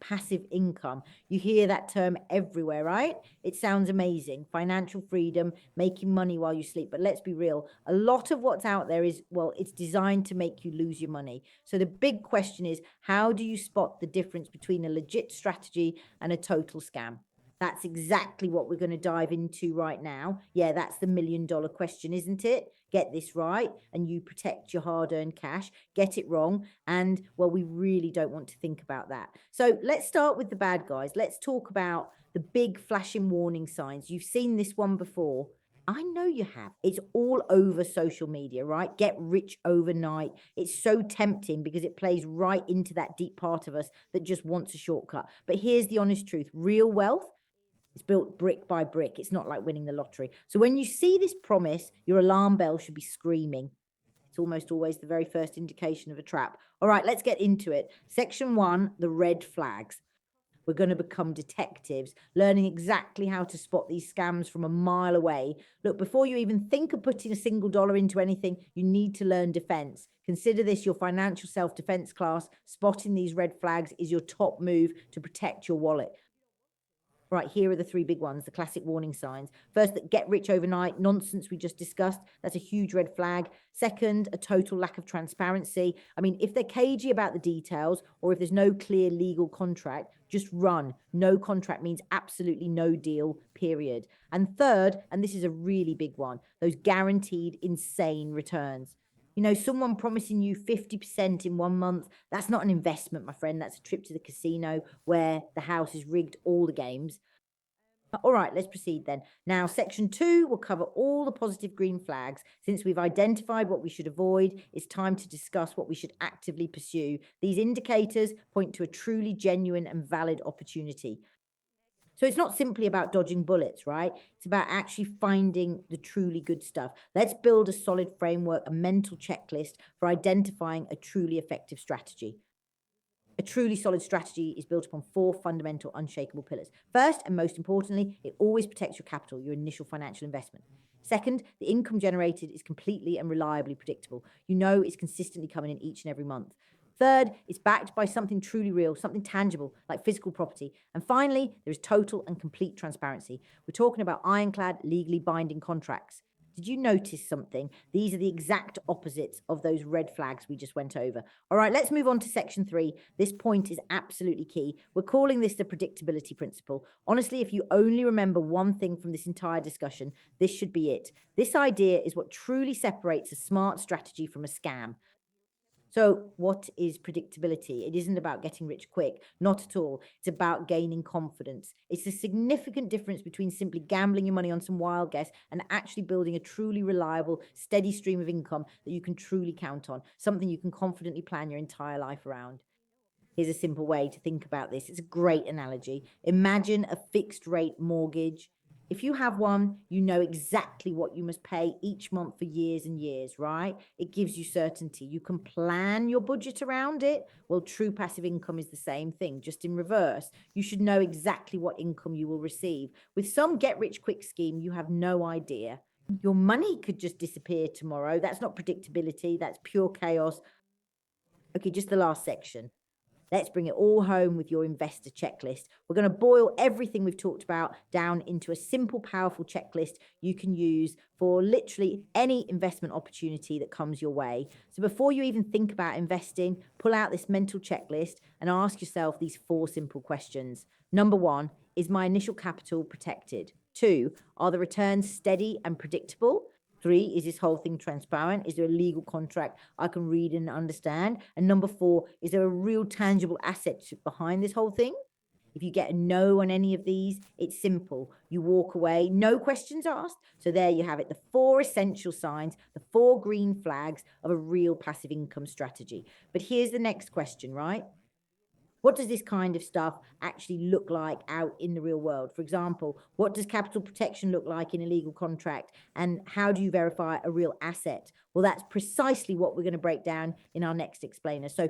passive income. You hear that term everywhere, right? It sounds amazing. Financial freedom, making money while you sleep. But let's be real. A lot of what's out there is, well, it's designed to make you lose your money. So the big question is, how do you spot the difference between a legit strategy and a total scam? That's exactly what we're going to dive into right now. Yeah, that's the $1 million question, isn't it? Get this right, and you protect your hard earned cash. Get it wrong, and well, we really don't want to think about that. So let's start with the bad guys. Let's talk about the big flashing warning signs. You've seen this one before. I know you have. It's all over social media, right? Get rich overnight. It's so tempting because it plays right into that deep part of us that just wants a shortcut. But here's the honest truth. Real wealth, it's built brick by brick. It's not like winning the lottery. So when you see this promise, your alarm bell should be screaming. It's almost always the very first indication of a trap. All right, let's get into it. Section 1, the red flags. We're going to become detectives, learning exactly how to spot these scams from a mile away. Look, before you even think of putting a single dollar into anything, you need to learn defense. Consider this your financial self-defense class. Spotting these red flags is your top move to protect your wallet. Right, here are the 3 big ones, the classic warning signs. First, that get rich overnight nonsense we just discussed. That's a huge red flag. Second, a total lack of transparency. I mean, if they're cagey about the details or if there's no clear legal contract, just run. No contract means absolutely no deal, period. And third, and this is a really big one, those guaranteed insane returns. You know, someone promising you 50% in 1 month, that's not an investment, my friend. That's a trip to the casino where the house is rigged all the games. All right, let's proceed then. Now, section 2 will cover all the positive green flags. Since we've identified what we should avoid, it's time to discuss what we should actively pursue. These indicators point to a truly genuine and valid opportunity. So it's not simply about dodging bullets, right? It's about actually finding the truly good stuff. Let's build a solid framework, a mental checklist for identifying a truly effective strategy. A truly solid strategy is built upon 4 fundamental, unshakable pillars. First, and most importantly, it always protects your capital, your initial financial investment. Second, the income generated is completely and reliably predictable. You know it's consistently coming in each and every month. Third, it's backed by something truly real, something tangible, like physical property. And finally, there is total and complete transparency. We're talking about ironclad, legally binding contracts. Did you notice something? These are the exact opposites of those red flags we just went over. All right, let's move on to section 3. This point is absolutely key. We're calling this the predictability principle. Honestly, if you only remember one thing from this entire discussion, this should be it. This idea is what truly separates a smart strategy from a scam. So, what is predictability? It isn't about getting rich quick, not at all. It's about gaining confidence. It's a significant difference between simply gambling your money on some wild guess and actually building a truly reliable, steady stream of income that you can truly count on, something you can confidently plan your entire life around. Here's a simple way to think about this. It's a great analogy. Imagine a fixed rate mortgage. If you have one, you know exactly what you must pay each month for years and years, right? It gives you certainty. You can plan your budget around it. Well, true passive income is the same thing, just in reverse. You should know exactly what income you will receive. With some get rich quick scheme, you have no idea. Your money could just disappear tomorrow. That's not predictability, that's pure chaos. Okay, just the last section. Let's bring it all home with your investor checklist. We're going to boil everything we've talked about down into a simple, powerful checklist you can use for literally any investment opportunity that comes your way. So before you even think about investing, pull out this mental checklist and ask yourself these 4 simple questions. Number 1, is my initial capital protected? 2, are the returns steady and predictable? 3, is this whole thing transparent? Is there a legal contract I can read and understand? And number 4, is there a real tangible asset behind this whole thing? If you get a no on any of these, it's simple. You walk away, no questions asked. So there you have it, the 4 essential signs, the 4 green flags of a real passive income strategy. But here's the next question, right? What does this kind of stuff actually look like out in the real world? For example, what does capital protection look like in a legal contract? And how do you verify a real asset? Well, that's precisely what we're going to break down in our next explainer. So